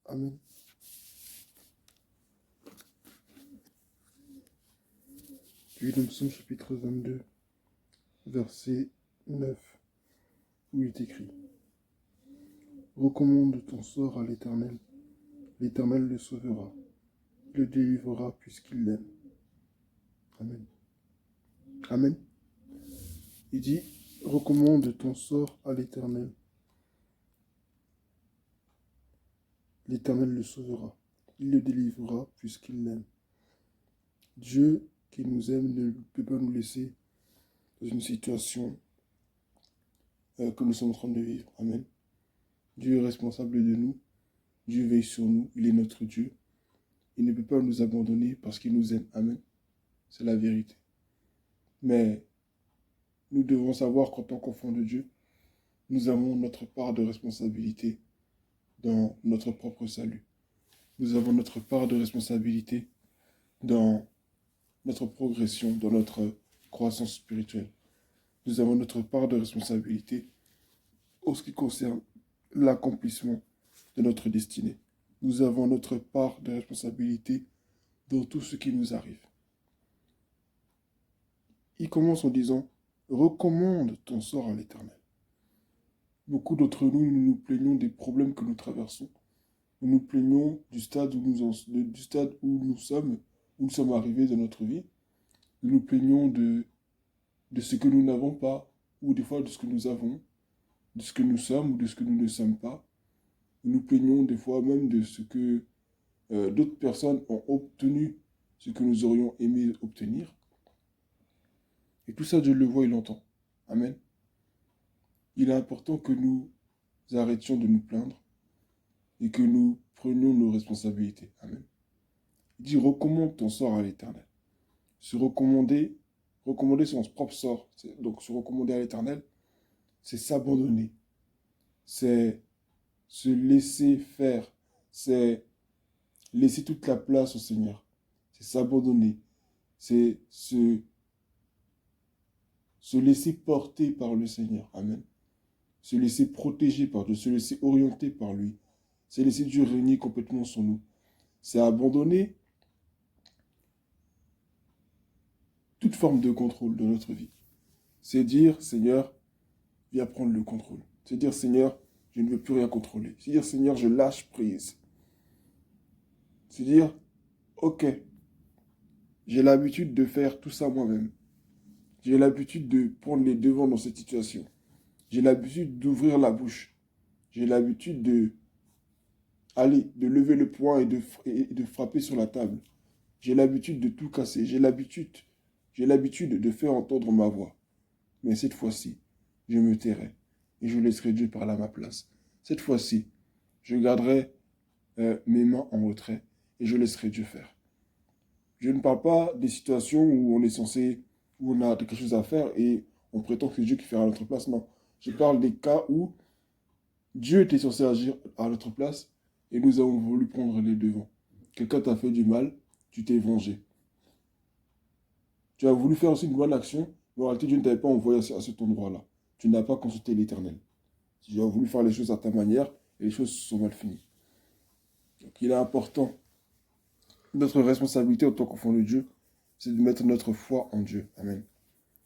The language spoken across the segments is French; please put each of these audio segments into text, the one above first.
Amen. Puis le psaume chapitre 22, verset 9, où il est écrit: Recommande ton sort à l'Éternel. L'Éternel le sauvera, le délivrera puisqu'il l'aime. Amen. Amen. Il dit: Recommande ton sort à l'Éternel. L'Éternel le sauvera, il le délivrera puisqu'il l'aime. Dieu qui nous aime ne peut pas nous laisser dans une situation que nous sommes en train de vivre. Amen. Dieu est responsable de nous. Dieu veille sur nous. Il est notre Dieu. Il ne peut pas nous abandonner parce qu'il nous aime. Amen. C'est la vérité. Mais nous devons savoir qu'en tant qu'enfants de Dieu, nous avons notre part de responsabilité dans notre propre salut. Nous avons notre part de responsabilité dans notre progression, dans notre croissance spirituelle. Nous avons notre part de responsabilité en ce qui concerne l'accomplissement de notre destinée. Nous avons notre part de responsabilité dans tout ce qui nous arrive. Il commence en disant: recommande ton sort à l'Éternel. Beaucoup d'entre nous, nous nous plaignons des problèmes que nous traversons. Nous nous plaignons du stade où nous sommes arrivés dans notre vie. Nous nous plaignons de ce que nous n'avons pas, ou des fois de ce que nous avons, de ce que nous sommes ou de ce que nous ne sommes pas. Nous nous plaignons des fois même de ce que d'autres personnes ont obtenu, ce que nous aurions aimé obtenir. Et tout ça, Dieu le voit et l'entend. Amen. Il est important que nous arrêtions de nous plaindre et que nous prenions nos responsabilités. Amen. Il dit: recommande ton sort à l'Éternel. Se recommander son propre sort, donc se recommander à l'Éternel, c'est s'abandonner, c'est se laisser faire, c'est laisser toute la place au Seigneur, c'est s'abandonner, c'est se laisser porter par le Seigneur. Amen. Se laisser protéger par Dieu, se laisser orienter par lui, c'est laisser Dieu régner complètement sur nous. C'est abandonner toute forme de contrôle de notre vie. C'est dire: Seigneur, viens prendre le contrôle. C'est dire: Seigneur, je ne veux plus rien contrôler. C'est dire: Seigneur, je lâche prise. C'est dire: ok, j'ai l'habitude de faire tout ça moi-même. J'ai l'habitude de prendre les devants dans cette situation. J'ai l'habitude d'ouvrir la bouche. J'ai l'habitude de lever le poing et de frapper sur la table. J'ai l'habitude de tout casser. J'ai l'habitude de faire entendre ma voix. Mais cette fois-ci, je me tairai et je laisserai Dieu parler à ma place. Cette fois-ci, je garderai mes mains en retrait et je laisserai Dieu faire. Je ne parle pas des situations où où on a quelque chose à faire et on prétend que c'est Dieu qui fera à notre place. Non. Je parle des cas où Dieu était censé agir à notre place et nous avons voulu prendre les devants. Quelqu'un t'a fait du mal, tu t'es vengé. Tu as voulu faire aussi une bonne action, mais en réalité, Dieu ne t'avait pas envoyé à cet endroit-là. Tu n'as pas consulté l'Éternel. Tu as voulu faire les choses à ta manière et les choses sont mal finies. Donc il est important. Notre responsabilité en tant qu'enfant de Dieu, c'est de mettre notre foi en Dieu. Amen.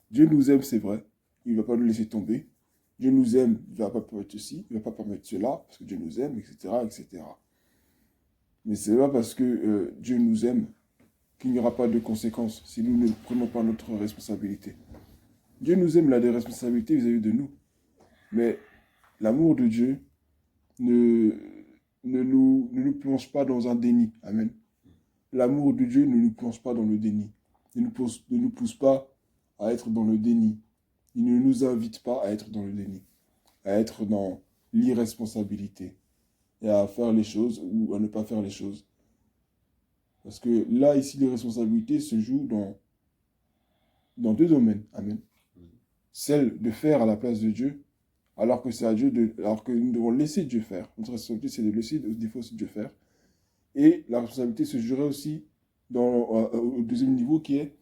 Dieu nous aime, c'est vrai. Il ne va pas nous laisser tomber. Dieu nous aime, il ne va pas permettre ceci, il ne va pas permettre cela, parce que Dieu nous aime, etc. etc. Mais ce n'est pas parce que Dieu nous aime qu'il n'y aura pas de conséquences si nous ne prenons pas notre responsabilité. Dieu nous aime, il a des responsabilités vis-à-vis de nous. Mais l'amour de Dieu ne nous plonge pas dans un déni. Amen. L'amour de Dieu ne nous plonge pas dans le déni. Il ne nous pousse pas à être dans le déni. Il ne nous invite pas à être dans le déni, à être dans l'irresponsabilité et à faire les choses ou à ne pas faire les choses. Parce que là, ici, les responsabilités se jouent dans deux domaines. Amen. Celle de faire à la place de Dieu, alors que nous devons laisser Dieu faire. Notre responsabilité, c'est de laisser des fois aussi Dieu faire. Et la responsabilité se jouerait aussi au deuxième niveau qui est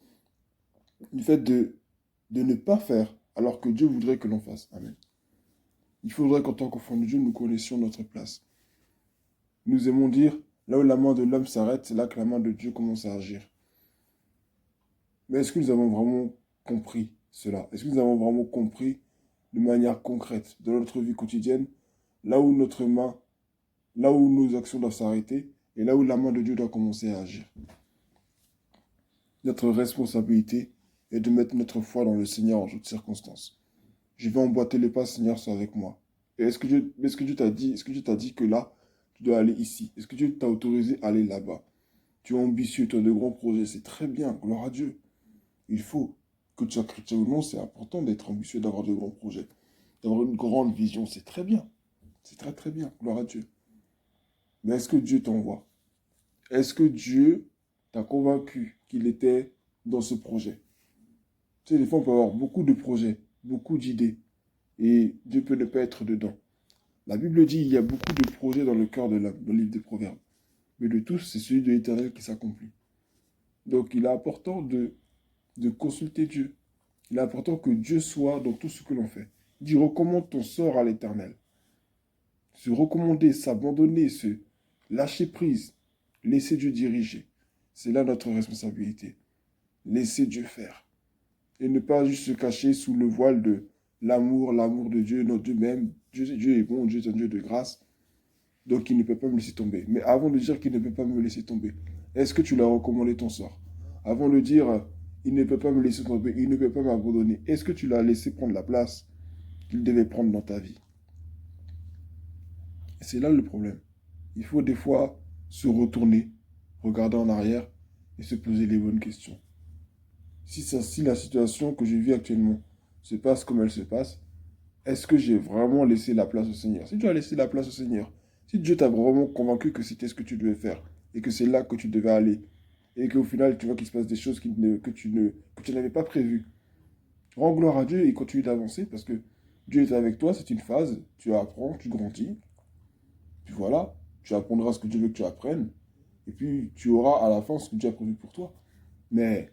du fait de ne pas faire alors que Dieu voudrait que l'on fasse. Amen. Il faudrait qu'en tant qu'enfant de Dieu, nous connaissions notre place. Nous aimons dire, là où la main de l'homme s'arrête, c'est là que la main de Dieu commence à agir. Mais est-ce que nous avons vraiment compris cela? Est-ce que nous avons vraiment compris de manière concrète, dans notre vie quotidienne, là où notre main, là où nos actions doivent s'arrêter, et là où la main de Dieu doit commencer à agir? Notre responsabilité est de mettre notre foi dans le Seigneur en toutes circonstances. Je vais emboîter les pas, Seigneur, sois avec moi. Et est-ce que Dieu t'a dit, est-ce que Dieu t'a dit que là, tu dois aller ici? Est-ce que Dieu t'a autorisé à aller là-bas? Tu es ambitieux, tu as de grands projets, c'est très bien, gloire à Dieu. Il faut, que tu sois chrétien ou non, c'est important d'être ambitieux, d'avoir de grands projets, d'avoir une grande vision, c'est très bien. C'est très très bien, gloire à Dieu. Mais est-ce que Dieu t'envoie? Est-ce que Dieu t'a convaincu qu'il était dans ce projet? Tu sais, des fois, on peut avoir beaucoup de projets, beaucoup d'idées, et Dieu peut ne pas être dedans. La Bible dit qu'il y a beaucoup de projets dans le cœur de l'homme, dans le livre des Proverbes. Mais de tous, c'est celui de l'Éternel qui s'accomplit. Donc, il est important de consulter Dieu. Il est important que Dieu soit dans tout ce que l'on fait. Il dit, recommande ton sort à l'Éternel. Se recommander, s'abandonner, se lâcher prise, laisser Dieu diriger. C'est là notre responsabilité. Laisser Dieu faire. Et ne pas juste se cacher sous le voile de l'amour, l'amour de Dieu, non, Dieu même. Dieu est bon, Dieu est un Dieu de grâce. Donc il ne peut pas me laisser tomber. Mais avant de dire qu'il ne peut pas me laisser tomber, est-ce que tu lui as recommandé ton sort? Avant de dire il ne peut pas me laisser tomber, il ne peut pas m'abandonner, est-ce que tu l'as laissé prendre la place qu'il devait prendre dans ta vie? Et c'est là le problème. Il faut des fois se retourner, regarder en arrière et se poser les bonnes questions. Si la situation que je vis actuellement se passe comme elle se passe, est-ce que j'ai vraiment laissé la place au Seigneur? Si tu as laissé la place au Seigneur, si Dieu t'a vraiment convaincu que c'était ce que tu devais faire et que c'est là que tu devais aller, et qu'au final tu vois qu'il se passe des choses que tu n'avais pas prévues, rends gloire à Dieu et continue d'avancer parce que Dieu est avec toi, c'est une phase, tu apprends, tu grandis, puis voilà, tu apprendras ce que Dieu veut que tu apprennes, et puis tu auras à la fin ce que Dieu a prévu pour toi. Mais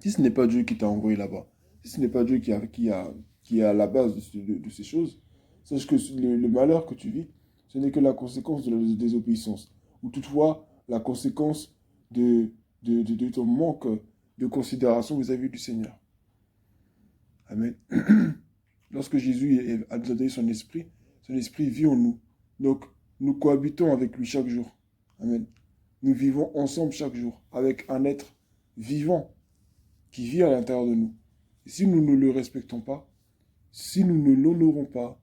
si ce n'est pas Dieu qui t'a envoyé là-bas, si ce n'est pas Dieu qui est à la base de ces choses, sache que le malheur que tu vis, ce n'est que la conséquence de la désobéissance, ou toutefois la conséquence de ton manque de considération vis-à-vis du Seigneur. Amen. Lorsque Jésus a donné son esprit vit en nous. Donc, nous cohabitons avec lui chaque jour. Amen. Nous vivons ensemble chaque jour avec un être vivant qui vit à l'intérieur de nous. Et si nous ne le respectons pas, si nous ne l'honorons pas,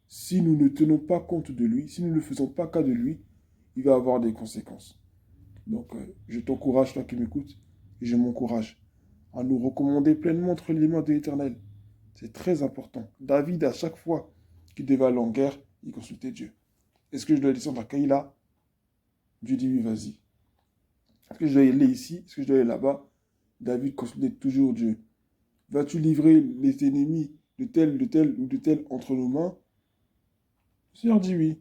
si nous ne tenons pas compte de lui, si nous ne faisons pas cas de lui, il va avoir des conséquences. Donc, je t'encourage, toi qui m'écoutes, et je m'encourage à nous recommander pleinement entre les mains de l'Éternel. C'est très important. David, à chaque fois qu'il devait aller en guerre, il consultait Dieu. Est-ce que je dois descendre à Kaïla? Dieu dit oui, vas-y. Est-ce que je dois aller ici? Est-ce que je dois aller là-bas? David consultait toujours Dieu. Vas-tu livrer les ennemis de tel ou de tel entre nos mains? Le Seigneur dit oui.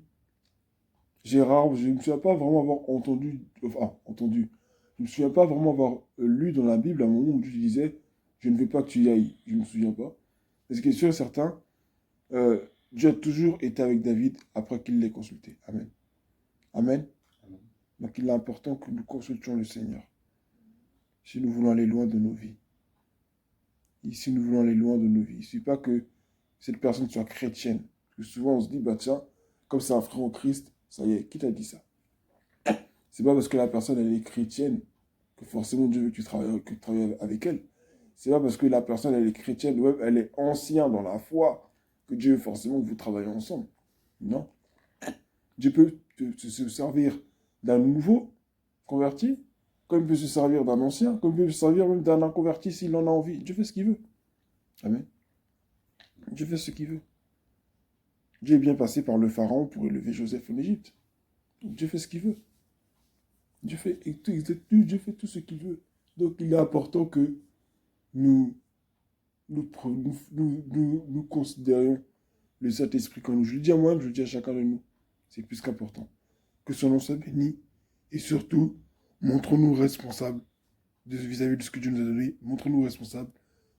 Gérard, je ne me souviens pas vraiment avoir entendu. Je ne me souviens pas vraiment avoir lu dans la Bible à un moment où Dieu disait, je ne veux pas que tu y ailles. Je ne me souviens pas. Mais ce qui est sûr et certain, Dieu a toujours été avec David après qu'il l'ait consulté. Amen. Amen. Donc il est important que nous consultions le Seigneur si nous voulons aller loin de nos vies. Et si nous voulons aller loin de nos vies. Il ne suffit pas que cette personne soit chrétienne. Parce que souvent on se dit, bah tiens, comme c'est un frère en Christ, ça y est, qui t'a dit ça? C'est pas parce que la personne elle est chrétienne que forcément Dieu veut que tu travailles avec elle. C'est pas parce que la personne elle est chrétienne, ou elle est ancienne dans la foi, que Dieu veut forcément que vous travaillez ensemble. Non. Dieu peut se servir d'un nouveau converti, comme il peut se servir d'un ancien, comme il peut se servir même d'un inconverti s'il en a envie. Dieu fait ce qu'il veut. Amen. Dieu fait ce qu'il veut. Dieu est bien passé par le Pharaon pour élever Joseph en Égypte. Donc Dieu fait ce qu'il veut. Dieu fait tout ce qu'il veut. Donc il est important que nous, nous considérions le Saint-Esprit comme nous. Je le dis à moi-même, je le dis à chacun de nous. C'est plus qu'important. Que son nom soit béni. Et surtout, montrons-nous responsables vis-à-vis de ce que Dieu nous a donné. Montrons-nous responsables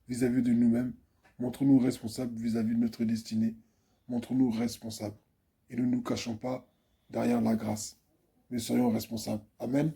vis-à-vis de nous-mêmes. Montrons-nous responsables vis-à-vis de notre destinée. Montrons-nous responsables. Et ne nous cachons pas derrière la grâce. Mais soyons responsables. Amen.